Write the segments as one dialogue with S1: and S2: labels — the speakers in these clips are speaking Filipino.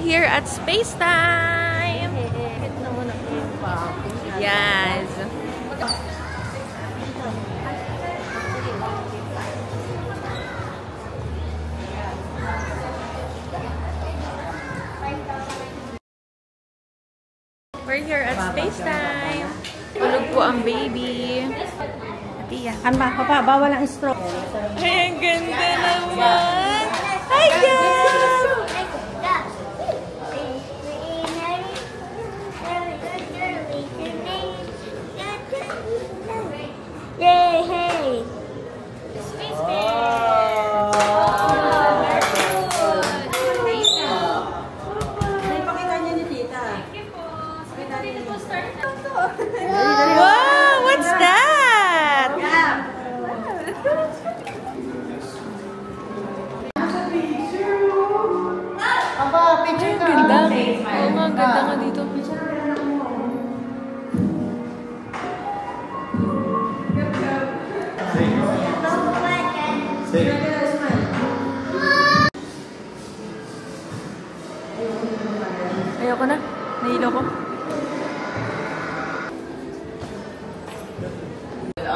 S1: here at Space Time! Yes! We're here at Space Time! Tulog po ang baby. Atiya.
S2: Kan ba? Papa, bawal ang stroke.
S1: Ay, ang ganda naman! Hi, Gab!
S3: Yay! Hey! Space
S1: Wow! What's that?
S2: Papa, picture ka.
S1: Ganda. Oo nga, ang ganda nga dito. Ayoko na. Nahilo ko.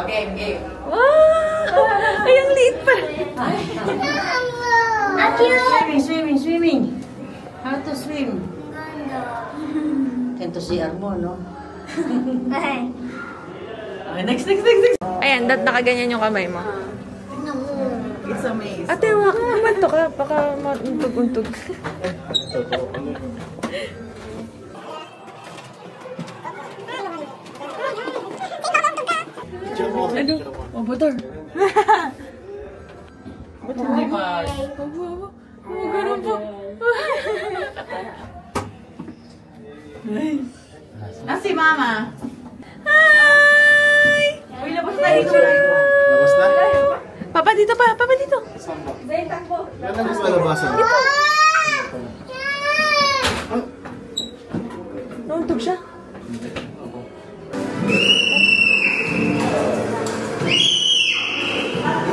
S4: Game.
S1: Wow! Ay, ang liit pa.
S2: Swimming. How to swim? Kento si Armo, no?
S4: Okay, next.
S1: Ayan, nakaganyan yung kamay mo.
S4: It's a maze.
S1: Ate, kumanto ka. Baka mauntog-untog. Ano? Oh, motor.
S4: Ba't hindi ba?
S1: Ganun po.
S4: Si Mama.
S1: Hi!
S4: Uy, labas na dito.
S5: Labas na?
S1: Papa, dito pa. Papa, dito.
S5: Yan ang gusto labasan.
S1: Nauntog siya.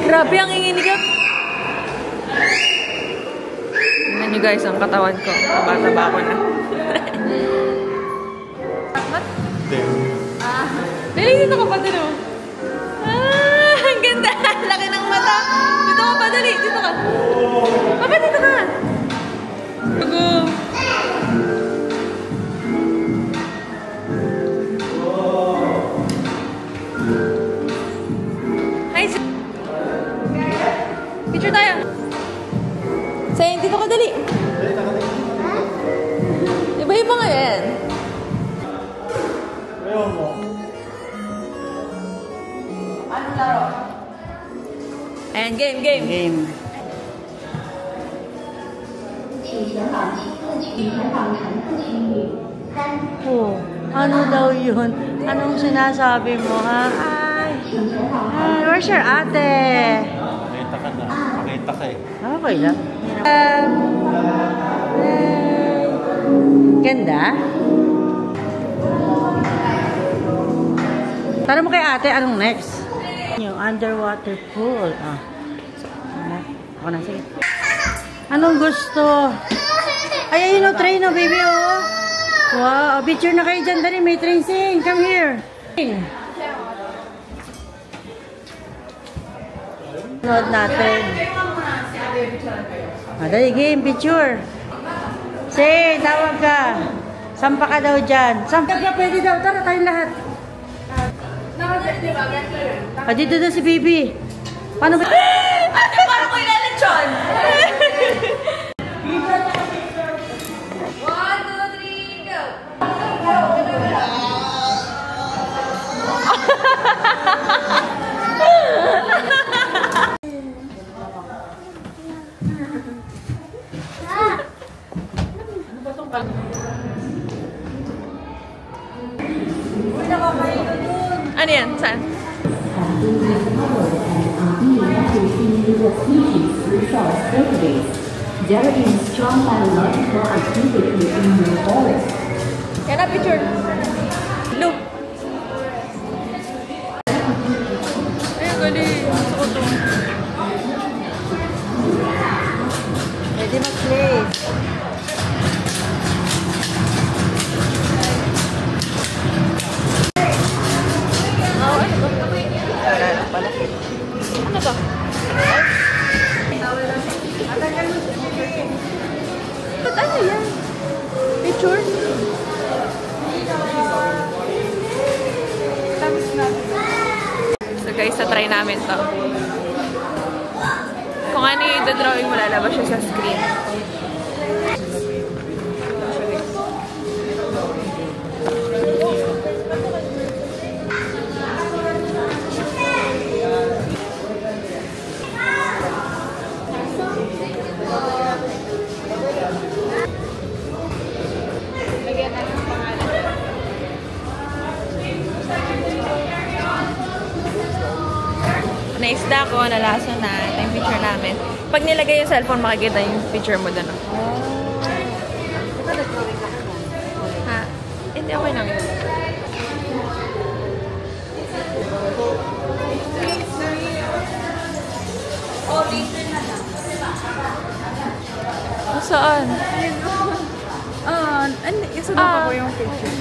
S1: Grabe ang ingin ni Gab. Tingnan nyo guys, ang katawan ko. Taba-taba ko na. Dali, dito ka pa dito. Ang ganda. Laki ng mata. Dito ka pa, dali. Dito ka. Papa, dito ka. Tugo. Hi, picture tayo. Sayang, dito ka, dali. Iba-iba nga yan.
S5: Ayaw mo.
S4: Anong laro?
S1: Ayan, game.
S2: Oh, ano daw yun? Anong sinasabi mo, ha? Ay, where's your ate?
S5: Pakita ka na. Pakita ka eh.
S2: Okay lang. Ganda. Tara mo kay ate, anong next? Yung underwater pool. Ako na, sige. Anong gusto? Ay, ayun o, train o, baby o. Wow, picture na kayo dyan. Dali, may train sing. Come here. Nood natin. Dali, game, picture. Say, tawag ka. Sampa ka daw dyan. Sampa ka, pwede daw. Tara, tayong lahat. Dito daw si baby. Paano ba?
S1: Ate, parang ko ilalechon. 1, 2, 3, go. Ano yan? Saan?
S6: There is strong biological activity in the forest.
S1: Yan na, picture. Blue. Ay, galing. Gusto ko to.
S2: Pwede mag-play.
S1: picture? So guys, try namin to. Kung ano yung drawing mo, lalabas siya sa screen. Naisda ko, nalaso na. Ito yung picture namin. Pag nilagay yung cellphone, makikita yung picture mo doon. Ha? Hindi, okay lang yun. Saan?
S4: Isa na pa po yung picture.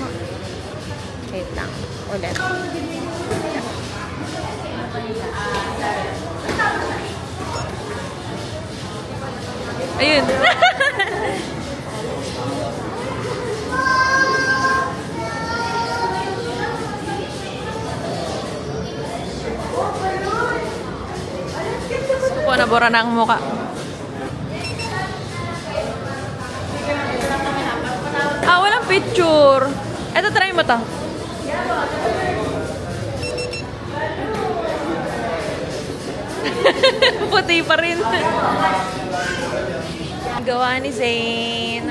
S1: Wait lang. Ulit. Ayun. So po, nabura na ang muka. Walang picture. Eto, try mo to. Puti pa rin. Gawa ni Zane.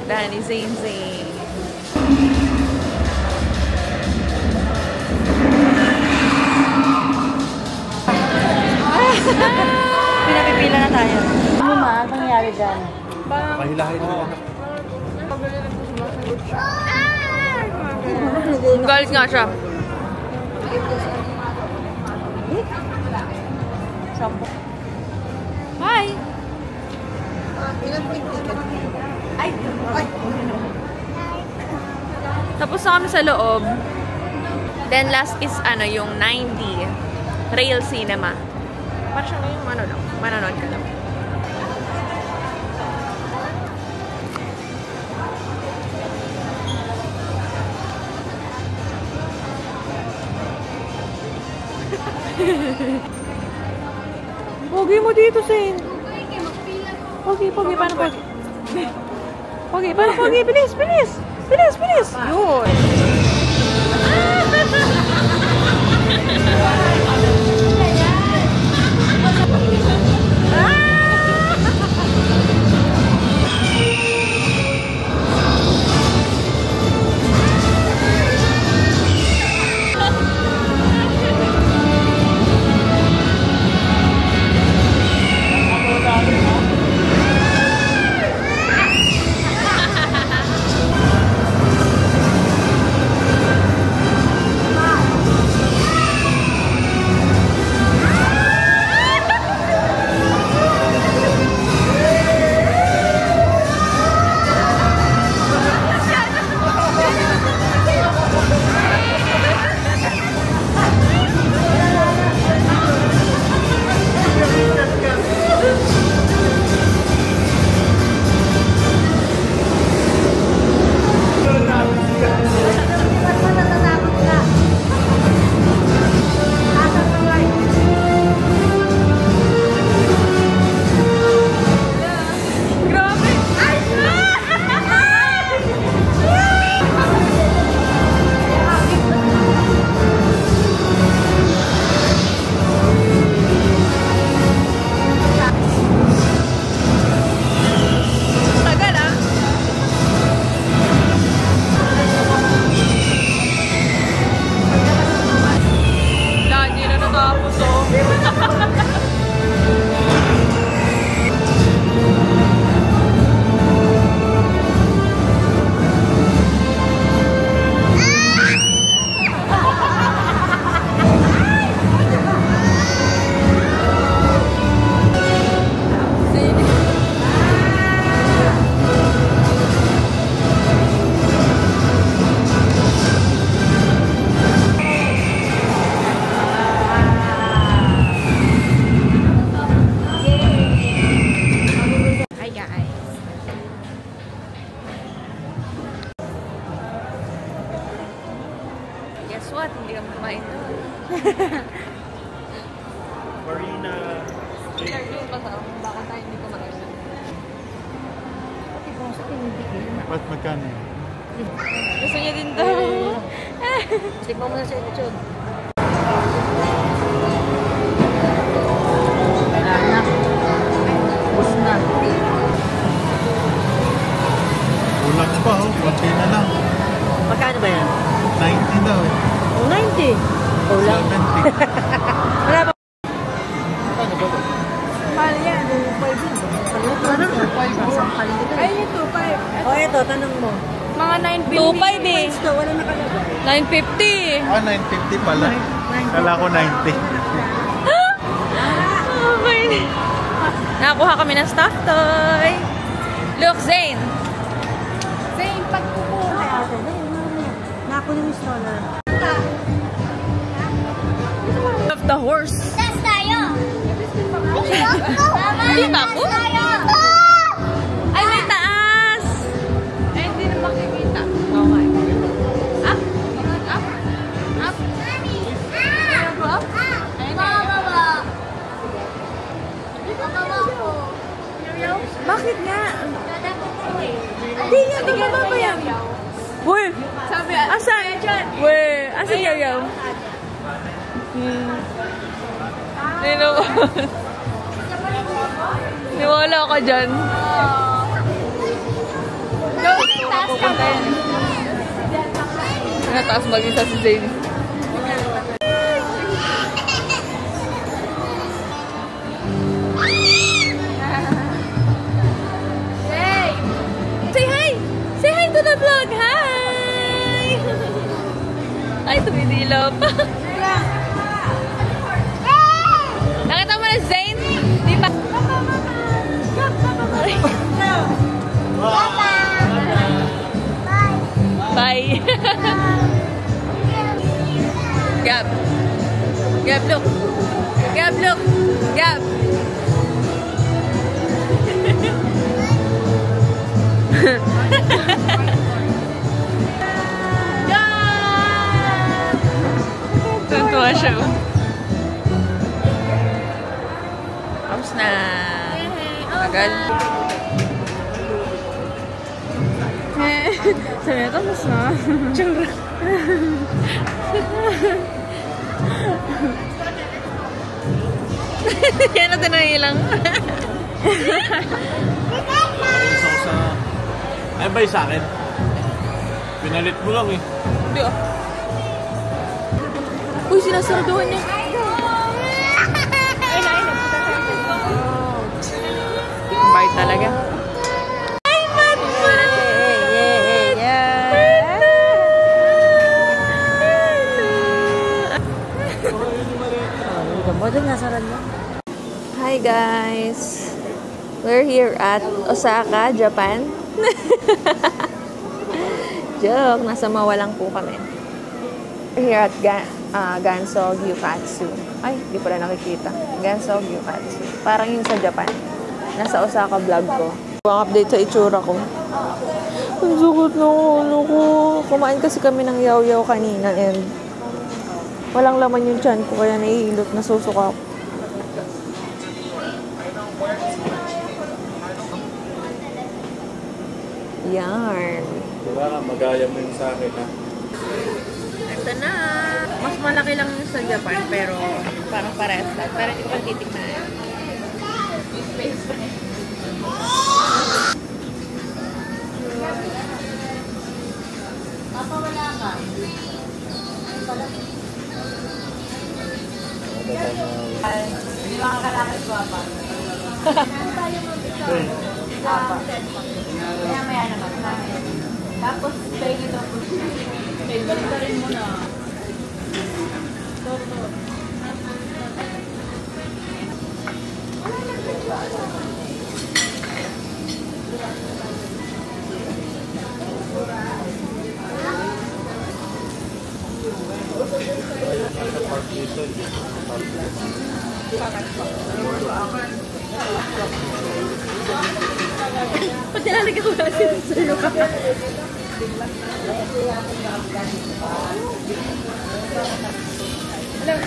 S1: Danny Zane.
S2: Pinapipila na tayo. Ano ma? Ang nangyari dyan?
S5: Kahilahin mo.
S1: Galit nga siya. Hi! Tapos na kami sa loob. Then last is yung 9D Rail Cinema. Parang siya yung manonood ka lang. Pogi mo dito, Zane. Pogi, paano pogi? Pogi, paano pogi? Bilis! Yun! Cartoon pa sa baka tayo hindi ko makita.
S5: Ba't magkano yun?
S1: Gusto niya din daw.
S2: Tikman mo na sa lechon. Anak. Bus na.
S5: Kulang pa oh, konti na lang.
S2: Magkano ba yan?
S5: 90 daw.
S2: Oh, 90. Kulang.
S5: 70.
S2: Wala ba?
S4: Mahal yan. 5. Ay, ito, 5.
S2: Oh, eto, tanong mo.
S4: Mga 950.
S1: 2.5 eh.
S2: Ito, wala nakalagay.
S1: 9.50.
S5: Ah, 950 pala. Kala ko 90.
S1: Okay. Nakakuha kami ng stuffed toy. Look, Zane.
S4: Zane, pagkukuha.
S2: Ay, ate, dahil mamaya. Nako na yung stroller.
S1: Of the horse.
S3: Tas tayo.
S1: Hindi ba ako? Ay, may taas.
S4: Ay, hindi na makikita.
S1: Okay. Up. Up. Up.
S3: Up. Baba.
S1: Bakit nga?
S3: Hindi nga
S1: ba yan? Uy!
S4: Sabi,
S1: Asan? Uy! Asan yaw-yaw? Niwala ka dyan. Pupunta yan. Nataas mag-isa si Zane. Say hi! Say hi to the vlog! Hi! Ay, tumidila pa. Nakita mo na Zane? Di ba? Bye! Gab! Gab, look! Gab, look! Gab! Tuntua siya. Tapos na. Tagal.
S4: sabi na, tapos na.
S1: Tsura. Yan natin na ilang.
S5: Isa ko sa... Ay ba sa akin? Pinalit mo lang eh.
S1: Hindi ah. Uy, sinasarduhan niya. Bye talaga. Ay, Matma! Hi guys! We're here at Osaka, Japan. Joke! Nasa Mawalang po kami. We're here at Gansog Yukatsu. Ay, di pala nakikita. Gansog Yukatsu. Parang yung sa Japan. Nasa Osaka vlog ko. Ang update sa itsura ko. Ang sukot ng ulo ko. Kumain kasi kami ng yaw-yaw kanina and walang laman yung tiyan ko kaya nahihilot, nasusuka ko. Yarn.
S5: Diba nga, magaya mo yung sa akin ha?
S1: Ito na. Mas malaki lang yung sa Japan pero parang parehas lang. Pero hindi ko pa titignan.
S3: Papawala ka.
S2: Hindi makakalakit ko pa. Maya naman. Tapos, kayo dito po. Okay, balik ka rin muna.
S1: Pati lalagay ko ba sa'yo ka? Alam,